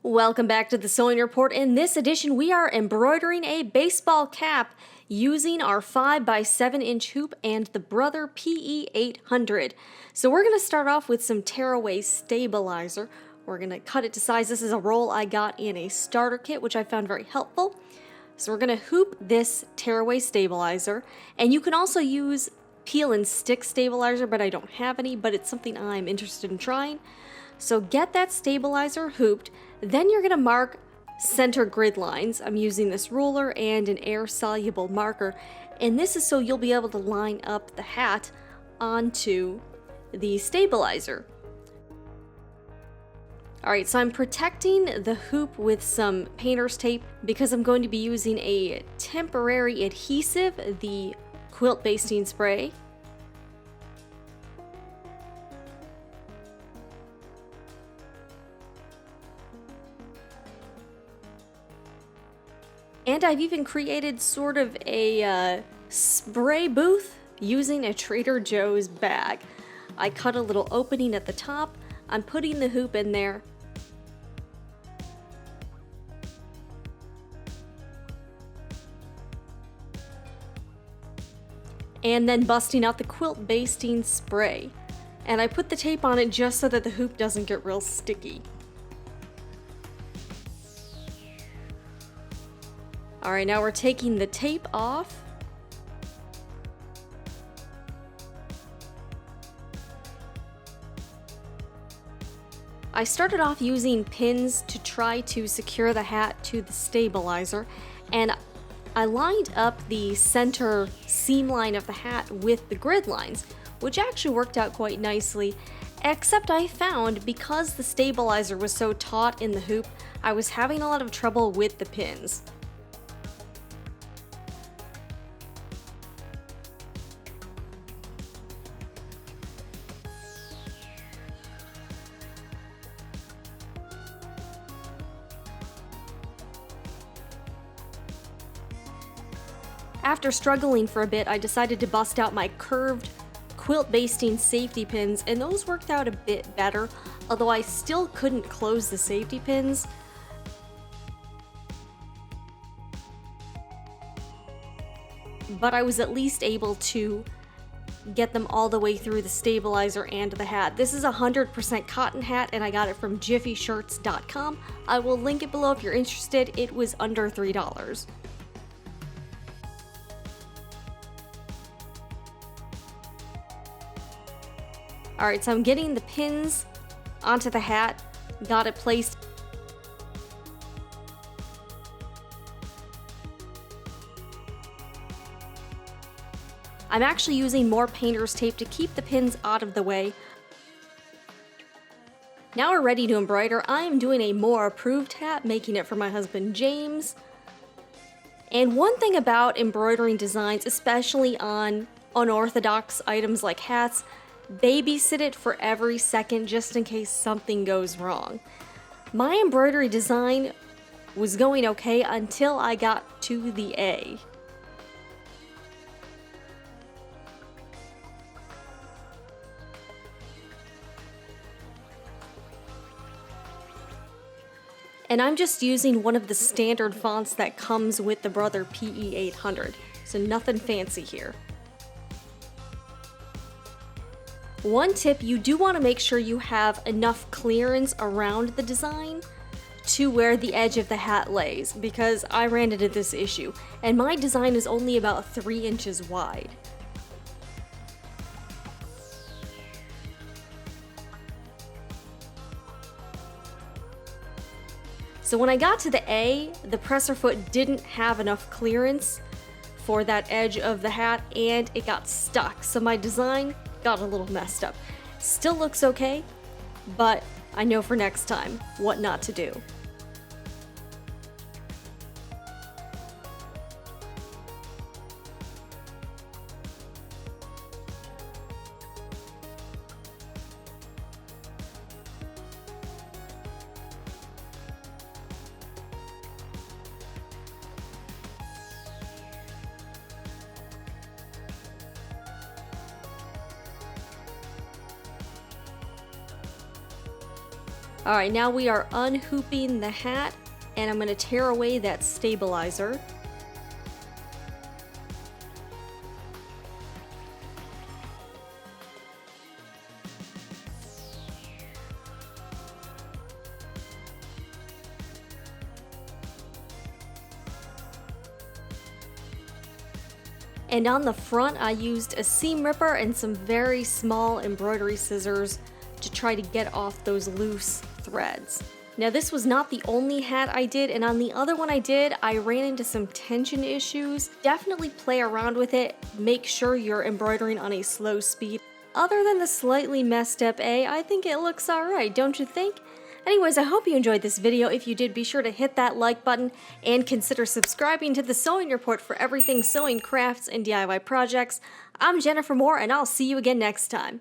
Welcome back to the Sewing Report. In this edition, we are embroidering a baseball cap using our 5x7-inch hoop and the Brother PE800. So we're going to start off with some Tearaway Stabilizer. We're going to cut it to size. This is a roll I got in a starter kit, which I found very helpful. So we're going to hoop this Tearaway Stabilizer, and you can also use peel and stick stabilizer, but I don't have any, but it's something I'm interested in trying. So get that stabilizer hooped, then you're going to mark center grid lines. I'm using this ruler and an air-soluble marker, and this is so you'll be able to line up the hat onto the stabilizer. Alright, so I'm protecting the hoop with some painter's tape because I'm going to be using a temporary adhesive, the quilt basting spray. And I've even created sort of a spray booth using a Trader Joe's bag. I cut a little opening at the top. I'm putting the hoop in there. And then busting out the quilt basting spray. And I put the tape on it just so that the hoop doesn't get real sticky. Alright, now we're taking the tape off. I started off using pins to try to secure the hat to the stabilizer, and I lined up the center seam line of the hat with the grid lines, which actually worked out quite nicely, except I found because the stabilizer was so taut in the hoop, I was having a lot of trouble with the pins. After struggling for a bit, I decided to bust out my curved quilt basting safety pins, and those worked out a bit better, although I still couldn't close the safety pins. But I was at least able to get them all the way through the stabilizer and the hat. This is a 100% cotton hat, and I got it from jiffyshirts.com. I will link it below if you're interested. It was under $3. Alright, so I'm getting the pins onto the hat, got it placed. I'm actually using more painter's tape to keep the pins out of the way. Now we're ready to embroider. I am doing a more approved hat, making it for my husband James. And one thing about embroidering designs, especially on unorthodox items like hats, babysit it for every second just in case something goes wrong. My embroidery design was going okay until I got to the A. And I'm just using one of the standard fonts that comes with the Brother PE800, so nothing fancy here. One tip, you do want to make sure you have enough clearance around the design to where the edge of the hat lays, because I ran into this issue, and my design is only about 3 inches wide. So when I got to the A, the presser foot didn't have enough clearance for that edge of the hat, and it got stuck, so my design got a little messed up. Still looks okay, but I know for next time what not to do. Alright, now we are unhooping the hat, and I'm going to tear away that stabilizer. And on the front, I used a seam ripper and some very small embroidery scissors to try to get off those loose threads. Now this was not the only hat I did, and on the other one I did, I ran into some tension issues. Definitely play around with it. Make sure you're embroidering on a slow speed. Other than the slightly messed up A, I think it looks alright, don't you think? Anyways, I hope you enjoyed this video. If you did, be sure to hit that like button and consider subscribing to the Sewing Report for everything sewing, crafts, and DIY projects. I'm Jennifer Moore, and I'll see you again next time.